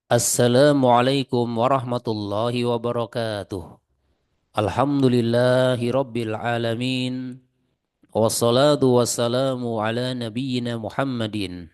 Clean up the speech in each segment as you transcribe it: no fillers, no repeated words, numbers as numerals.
Assalamualaikum warahmatullahi wabarakatuh. Alhamdulillahi rabbil alamin. Wassalatu wassalamu ala nabiyyina Muhammadin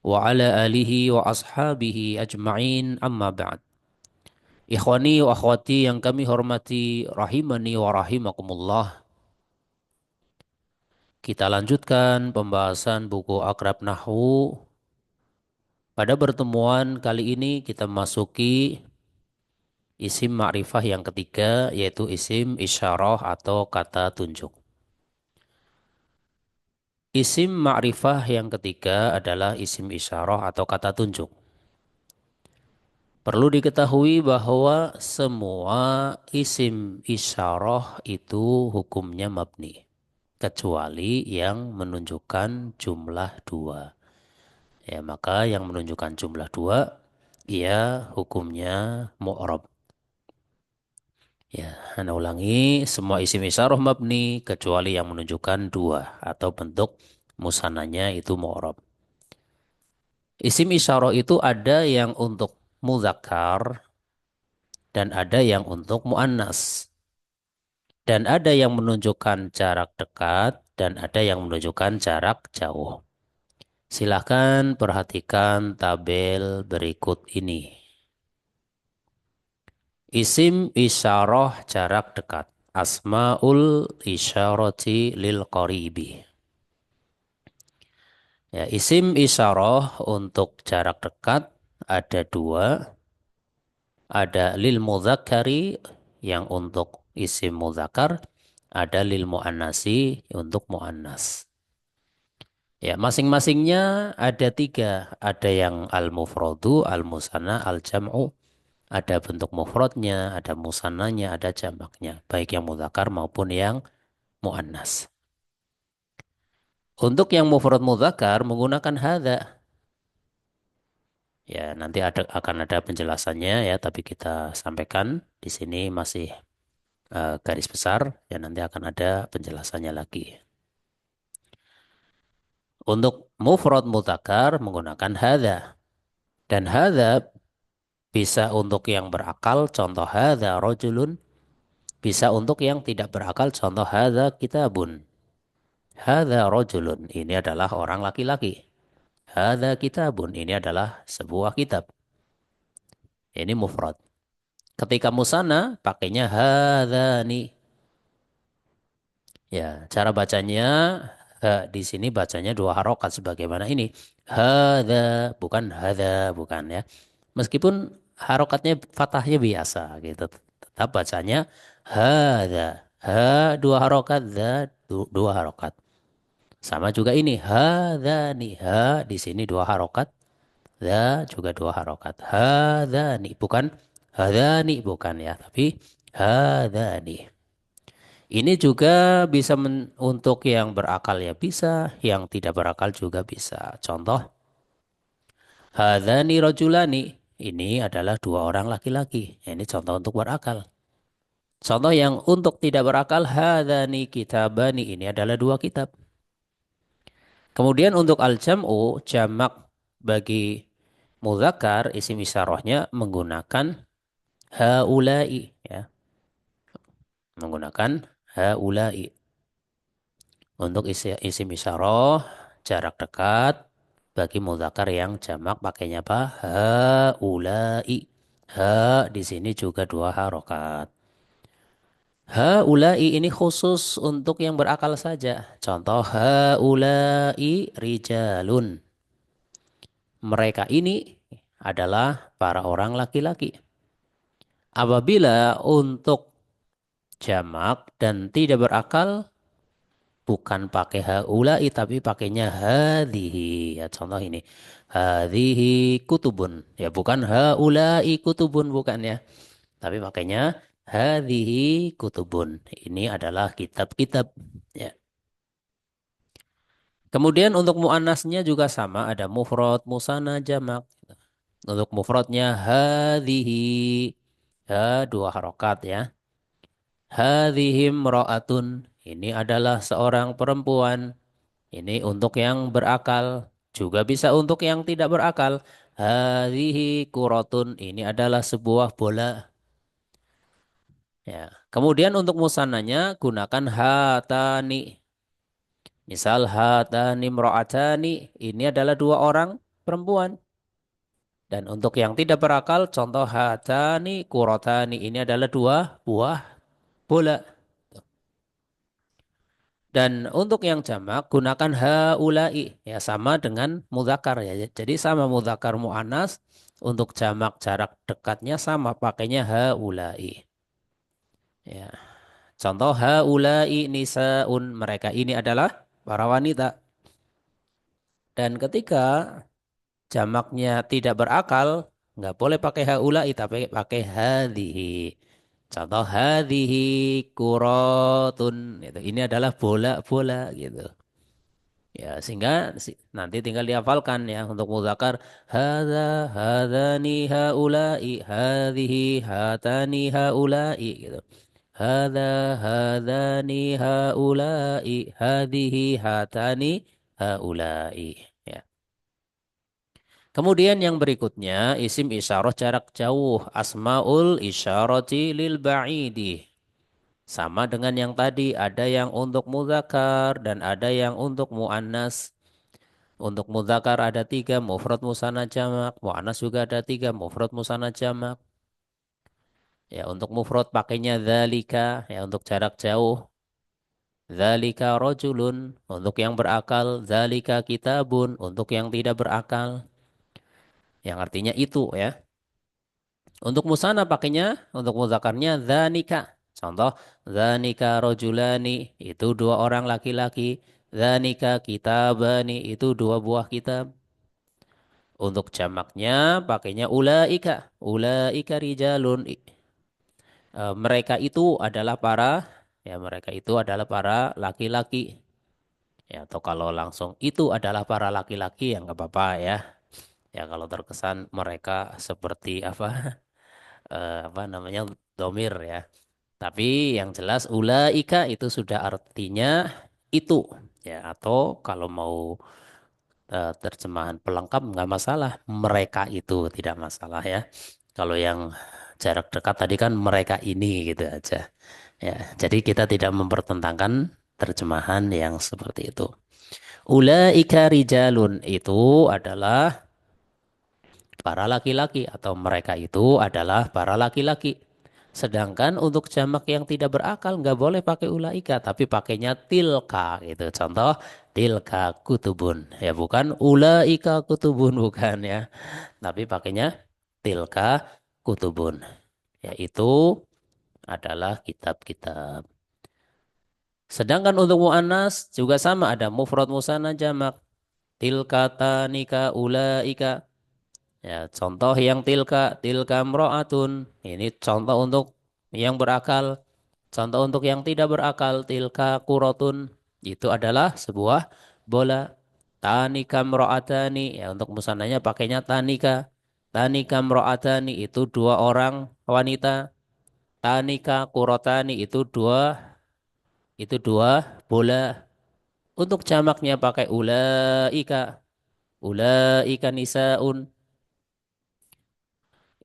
wa ala alihi wa ashabihi ajma'in amma ba'd. Ikhwani wa akhwati yang kami hormati rahimani wa rahimakumullah. Kita lanjutkan pembahasan buku Akrab Nahwu. Pada pertemuan kali ini kita masuki isim ma'rifah yang ketiga yaitu isim isyarah atau kata tunjuk. Isim ma'rifah yang ketiga adalah isim isyarah atau kata tunjuk. Perlu diketahui bahwa semua isim isyarah itu hukumnya mabni. Kecuali yang menunjukkan jumlah dua. Ya, maka yang menunjukkan jumlah dua, ia hukumnya mu'rab. Ya, Anda ulangi, semua isim isyarah mabni kecuali yang menunjukkan dua atau bentuk musananya itu mu'rab. Isim isyarah itu ada yang untuk muzakkar dan ada yang untuk muannas. Dan ada yang menunjukkan jarak dekat dan ada yang menunjukkan jarak jauh. Silahkan perhatikan tabel berikut ini. Isim isyarah jarak dekat. Asmaul isyarati lil qaribi. Ya, isim isyarah untuk jarak dekat ada dua. Ada lil mudzakkari yang untuk isim mudzakkar, ada lil muannasi untuk muannas. Ya, masing-masingnya ada tiga. Ada yang al-mufradu, al-musanna, al-jam'u. Ada bentuk mufradnya, ada musannanya, ada jamaknya. Baik yang mudzakkar maupun yang muannas. Untuk yang mufrad mudzakkar menggunakan hadza. Ya, nanti akan ada penjelasannya ya, tapi kita sampaikan di sini masih garis besar ya, nanti akan ada penjelasannya lagi. Untuk mufrad mudzakkar menggunakan hadza dan hadza bisa untuk yang berakal contoh hadza rajulun, bisa untuk yang tidak berakal contoh hadza kitabun. Hadza rajulun ini adalah orang laki-laki. Hadza kitabun ini adalah sebuah kitab. Ini mufrad. Ketika musanna pakainya hadzani. Ya, cara bacanya di sini bacanya dua harokat sebagaimana ini. Hadza, bukan ya. Meskipun harokatnya fathahnya biasa gitu. Tetap bacanya hadza. Ha dua harokat, dua harokat. Sama juga ini hadzani. Ha di sini dua harokat. Za juga dua harokat. Hadzani bukan hadzani bukan ya, tapi hadzani. Ini juga bisa untuk yang berakal ya bisa, yang tidak berakal juga bisa. Contoh, hadzani rajulani. Ini adalah dua orang laki-laki. Ini contoh untuk berakal. Contoh yang untuk tidak berakal, hadzani kitabani. Ini adalah dua kitab. Kemudian untuk al-jam'u, jamak bagi mudzakkar, isim isyarahnya menggunakan haulai. Ya. Menggunakan haulai. Untuk isim isyarah jarak dekat bagi mudzakkar yang jamak pakainya apa? Haulai. Ha di sini juga dua harokat. Haulai ini khusus untuk yang berakal saja. Contoh haulai rijalun. Mereka ini adalah para orang laki-laki. Apabila untuk jamak dan tidak berakal bukan pakai haulai tapi pakainya hadhihi. Ya contoh ini. Hadhihi kutubun. Ya bukan haulai kutubun bukan ya. Tapi pakainya hadhihi kutubun. Ini adalah kitab-kitab. Ya. Kemudian untuk muannasnya juga sama. Ada mufrad, musanna, jamak. Untuk mufradnya hadhihi. Ha dua harokat ya. Hadhihim ra'atun. Ini adalah seorang perempuan. Ini untuk yang berakal. Juga bisa untuk yang tidak berakal. Hadhihi kurotun. Ini adalah sebuah bola. Ya. Kemudian untuk musananya gunakan hatani. Misal hatani mro'atani. Ini adalah dua orang perempuan. Dan untuk yang tidak berakal, contoh hatani kurotani. Ini adalah dua buah bola. Dan untuk yang jamak gunakan haulai ya sama dengan mudzakkar ya. Jadi sama mudzakkar muannas untuk jamak jarak dekatnya sama pakainya haulai. Ya. Contoh haulai nisaun mereka ini adalah para wanita. Dan ketika jamaknya tidak berakal nggak boleh pakai haulai tapi pakai hadhihi. Contoh hadhihi kurotun itu. Ini adalah bola-bola gitu. Ya, sehingga nanti tinggal dihafalkan ya untuk muzakkar hadani haula'i hadhihi hatani haula'i gitu. Hadani haula'i hadhihi hatani haula'i ya. Kemudian yang berikutnya isim isyarah jarak jauh asmaul isyarati lil ba'idi. Sama dengan yang tadi ada yang untuk muzakkar dan ada yang untuk muannas. Untuk mudzakkar ada tiga, mufrad musanna jamak. Muannas juga ada tiga, mufrad musanna jamak. Ya, untuk mufrad pakainya dzalika, ya untuk jarak jauh. Dzalika rajulun, untuk yang berakal. Dzalika kitabun, untuk yang tidak berakal. Yang artinya itu ya. Untuk musanna pakainya, untuk mudzakarnya dzanika. Contoh, dzanika rajulani, itu dua orang laki-laki. Dzanika kitabani, itu dua buah kitab. Untuk jamaknya pakainya ulaika. Ulaika rijalun. Mereka itu adalah para ya mereka itu adalah para laki-laki. Ya atau kalau langsung itu adalah para laki-laki yang nggak apa-apa ya. Ya kalau terkesan mereka seperti apa apa namanya domir ya. Tapi yang jelas ulaika itu sudah artinya itu ya atau kalau mau terjemahan pelengkap nggak masalah. Mereka itu tidak masalah ya. Kalau yang jarak dekat tadi kan mereka ini gitu aja. Ya, jadi kita tidak mempertentangkan terjemahan yang seperti itu. Ulaika rijalun itu adalah para laki-laki atau mereka itu adalah para laki-laki. Sedangkan untuk jamak yang tidak berakal nggak boleh pakai ulaika tapi pakainya tilka gitu. Contoh tilka kutubun ya bukan ulaika kutubun bukan ya. Tapi pakainya tilka kutubun yaitu adalah kitab-kitab. Sedangkan untuk muannas juga sama ada mufrad musanna jamak tilka tanika ulaika. Ya, contoh yang tilka mro'atun. Ini contoh untuk yang berakal. Contoh untuk yang tidak berakal, tilka kurotun. Itu adalah sebuah bola. Tanika mro'atani. Ya, untuk musananya pakainya tanika. Tanika mro'atani itu dua orang wanita. Tanika kurotani itu dua bola. Untuk jamaknya pakai ulaika. Ulaika nisaun.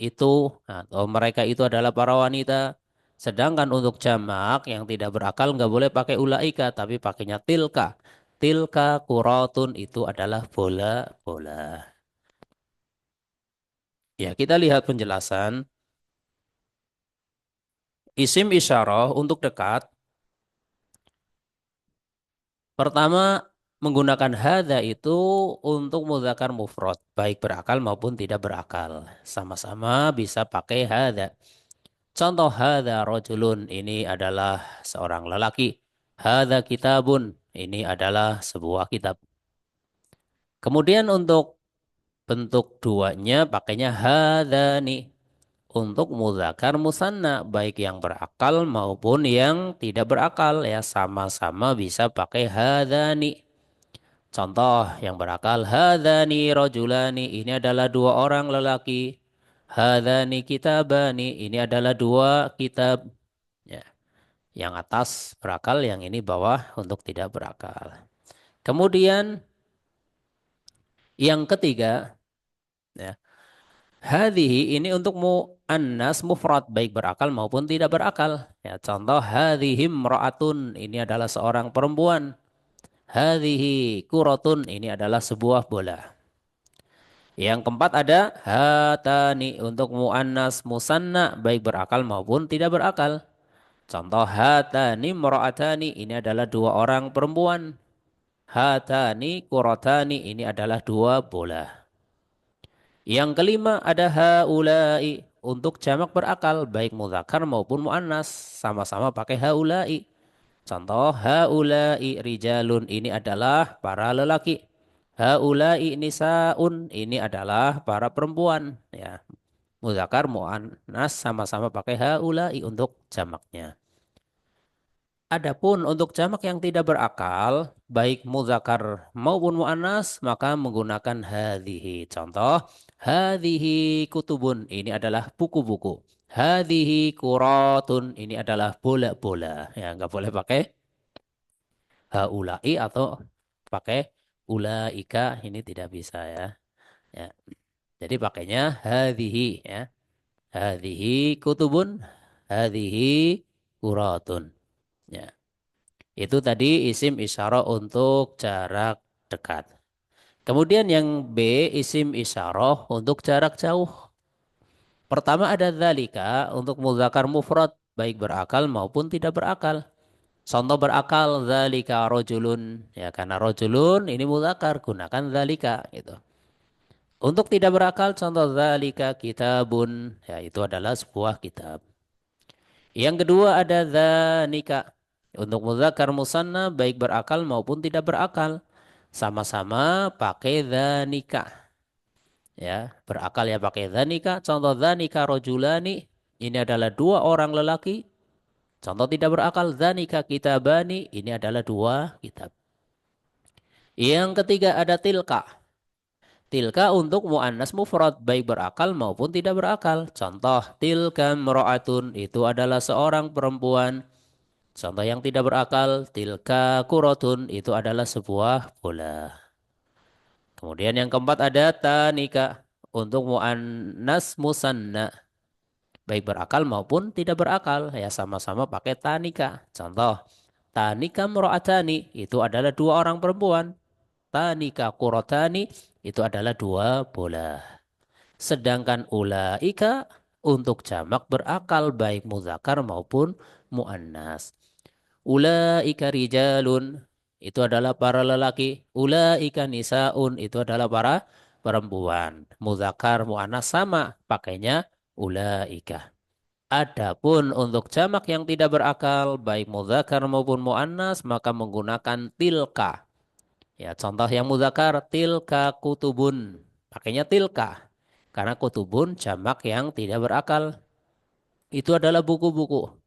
Itu atau mereka itu adalah para wanita. Sedangkan untuk jamak yang tidak berakal nggak boleh pakai ulaika tapi pakainya tilka. Tilka kuratun itu adalah bola-bola. Ya, kita lihat penjelasan. Isim isyarah untuk dekat. Pertama, menggunakan hadza itu untuk mudzakkar mufrad, baik berakal maupun tidak berakal. Sama-sama bisa pakai hadza. Contoh hadza rajulun ini adalah seorang lelaki. Hadza kitabun ini adalah sebuah kitab. Kemudian untuk bentuk duanya pakainya hadzani untuk mudzakkar musanna baik yang berakal maupun yang tidak berakal ya sama-sama bisa pakai hadzani. Contoh yang berakal hadzani rajulani ini adalah dua orang lelaki. Hadzani kitabani ini adalah dua kitab. Ya. Yang atas berakal, yang ini bawah untuk tidak berakal. Kemudian Yang ketiga, ya, hadhihi ini untuk muannas mufrad baik berakal maupun tidak berakal. Ya, contoh hadhihi imra'atun ini adalah seorang perempuan. Hadhihi kuratun ini adalah sebuah bola. Yang keempat ada hatani untuk muannas musanna baik berakal maupun tidak berakal. Contoh hatani imra'atani ini adalah dua orang perempuan. Hatani kuratani ini adalah dua bola. Yang kelima ada haulai untuk jamak berakal baik muzakkar maupun muannas sama-sama pakai haulai. Contoh haulai rijalun ini adalah para lelaki. Haulai nisaun ini adalah para perempuan ya. Muzakkar muannas sama-sama pakai haulai untuk jamaknya. Adapun untuk jamak yang tidak berakal, baik muzakkar maupun muannas, maka menggunakan hadhihi. Contoh, hadhihi kutubun, ini adalah buku-buku. Hadhihi kuratun, ini adalah bola-bola. Ya, nggak boleh pakai haulai atau pakai ulaika, ini tidak bisa ya. Ya, jadi pakainya hadhihi ya. Hadhihi kutubun, hadhihi kuratun. Ya. Itu tadi isim isyarah untuk jarak dekat. Kemudian yang B isim isyarah untuk jarak jauh. Pertama ada dzalika untuk muzakkar mufrad baik berakal maupun tidak berakal. Contoh berakal dzalika rojulun ya karena rojulun ini muzakkar gunakan dzalika gitu. Untuk tidak berakal contoh dzalika kitabun ya itu adalah sebuah kitab. Yang kedua ada dzanika. Untuk muzakkar musanna baik berakal maupun tidak berakal. Sama-sama pakai dzanika. Ya, berakal ya pakai dzanika. Contoh dzanika rojulani. Ini adalah dua orang lelaki. Contoh tidak berakal dzanika kitabani. Ini adalah dua kitab. Yang ketiga ada tilka. Tilka untuk muannas mufrad baik berakal maupun tidak berakal. Contoh tilka mro'atun itu adalah seorang perempuan. Contoh yang tidak berakal, tilka kurotun itu adalah sebuah bola. Kemudian yang keempat ada tanika untuk muannas musanna baik berakal maupun tidak berakal ya sama-sama pakai tanika. Contoh tanika mro'atani itu adalah dua orang perempuan. Tanika kurotani itu adalah dua bola. Sedangkan ulaika untuk jamak berakal baik muzakkar maupun muannas. Ulaika rijalun itu adalah para lelaki. Ulaika nisaun itu adalah para perempuan. Muzakkar muannas sama pakainya ulaika. Adapun untuk jamak yang tidak berakal baik muzakkar maupun muannas maka menggunakan tilka. Ya, contoh yang muzakkar tilka kutubun. Pakainya tilka. Karena kutubun jamak yang tidak berakal. Itu adalah buku-buku.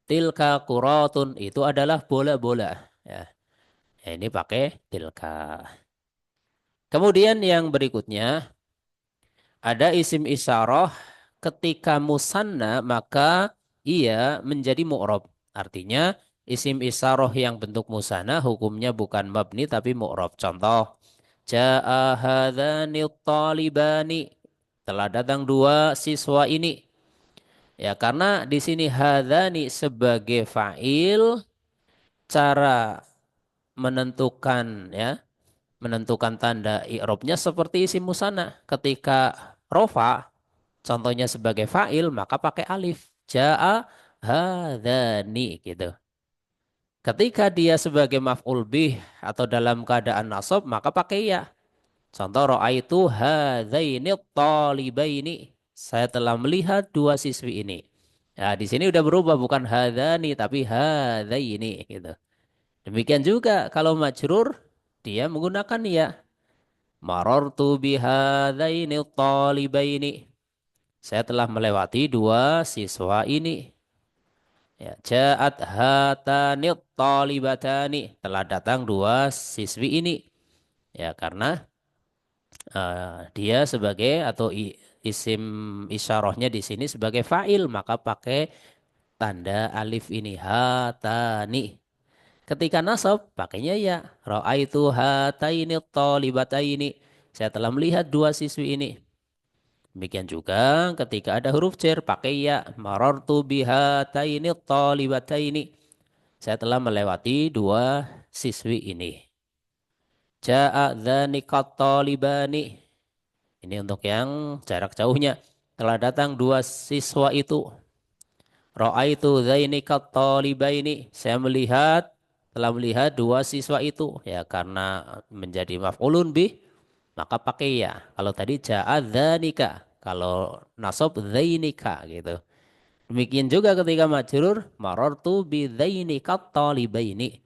Tilka kuratun itu adalah bola-bola. Ya, ya ini pakai tilka. Kemudian yang berikutnya ada isim isyarah ketika musanna maka ia menjadi mu'rab. Artinya isim isyarah yang bentuk musanna hukumnya bukan mabni tapi mu'rab. Contoh, jaa hadzani talibani. Telah datang dua siswa ini. Ya, karena di sini hadzani sebagai fa'il cara menentukan ya menentukan tanda i'rabnya seperti isim musanna ketika rofa contohnya sebagai fa'il maka pakai alif jaa hadzani gitu ketika dia sebagai maf'ul bih atau dalam keadaan nasab maka pakai ya contoh ra'aitu hadzaini talibaini saya telah melihat dua siswi ini ya di sini udah berubah bukan hadzani tapi hadzaini gitu. Demikian juga kalau majrur dia menggunakan ya. Marartu bihadzaini talibaini. Saya telah melewati dua siswa ini. Ya, ja'at hatani talibatani. Telah datang dua siswi ini. Ya, karena dia sebagai atau isim isyarahnya di sini sebagai fa'il maka pakai tanda alif ini hatani. Ketika nasab pakainya ya. Ra'aitu hataini talibataini. Saya telah melihat dua siswi ini. Demikian juga ketika ada huruf jar pakai ya. Marartu bihataini talibataini. Saya telah melewati dua siswi ini. Ja'a dhanika talibani. Ini untuk yang jarak jauhnya. Telah datang dua siswa itu. Ra'aitu dhainika talibaini. Saya melihat, telah melihat dua siswa itu. Ya, karena menjadi maf'ulun bih, maka pakai ya. Kalau tadi ja'a dhanika. Kalau nasab dhainika gitu. Demikian juga ketika majrur, marartu bi dhainika talibaini.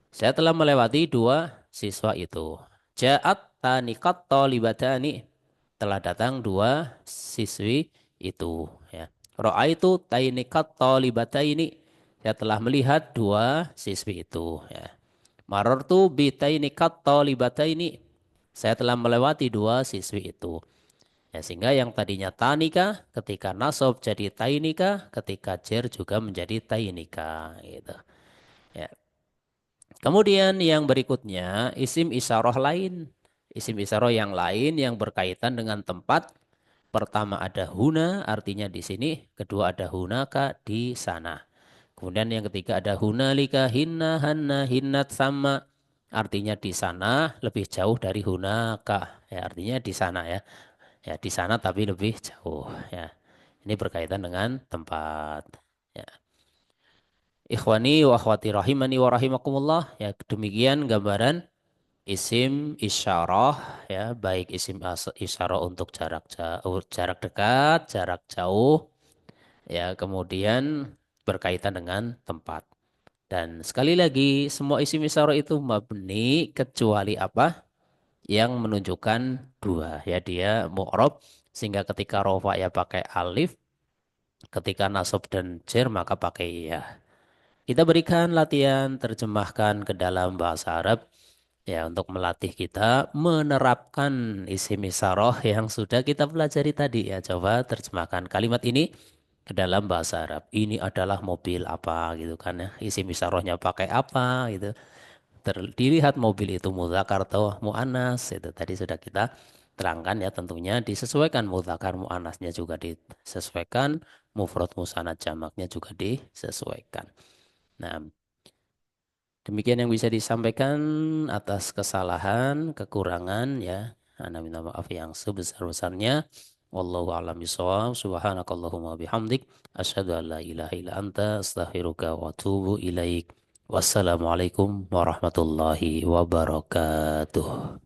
Saya telah melewati dua siswa itu. Ja'at tanikat talibatani. Telah datang dua siswi itu. Ya. Ra'aitu tainikat talibataini. Saya telah melihat dua siswi itu. Ya. Marartu bi tainikat talibataini. Saya telah melewati dua siswi itu. Ya, sehingga yang tadinya tanika ketika nasab jadi tainika, ketika jer juga menjadi tainika gitu. Ya. Kemudian yang berikutnya isim isyarah lain. Isim isyarah yang lain yang berkaitan dengan tempat. Pertama ada huna artinya di sini, kedua ada hunaka di sana. Kemudian yang ketiga ada hunalika hinna hanna hinnat sama artinya di sana lebih jauh dari hunaka. Ya, artinya di sana ya. Ya, di sana tapi lebih jauh ya. Ini berkaitan dengan tempat. Ya. Ikhwani wa akhwati rahimani wa rahimakumullah. Ya, demikian gambaran isim isyarah ya, baik isim isyarah untuk jarak jauh, jarak dekat, jarak jauh ya, kemudian berkaitan dengan tempat. Dan sekali lagi semua isim isyarah itu mabni kecuali apa? Yang menunjukkan dua ya, dia mu'rab sehingga ketika rofa ya pakai alif, ketika nasab dan jer maka pakai ya. Kita berikan latihan terjemahkan ke dalam bahasa Arab ya, untuk melatih kita menerapkan isim isyarah yang sudah kita pelajari tadi ya. Coba terjemahkan kalimat ini ke dalam bahasa Arab. Ini adalah mobil apa gitu kan ya. Isim isyarahnya pakai apa gitu. Dilihat mobil itu mudzakkar atau muannas itu tadi sudah kita terangkan ya, tentunya disesuaikan mudzakkar muannasnya juga disesuaikan, mufrad musanad jamaknya juga disesuaikan. Nah, demikian yang bisa disampaikan atas kesalahan, kekurangan ya. Ana minta maaf yang sebesar-besarnya. Wallahu a'lam bishawab. Subhanakallahumma bihamdik asyhadu an la ilaha illa anta astaghfiruka wa atubu ilaik. Wassalamualaikum warahmatullahi wabarakatuh.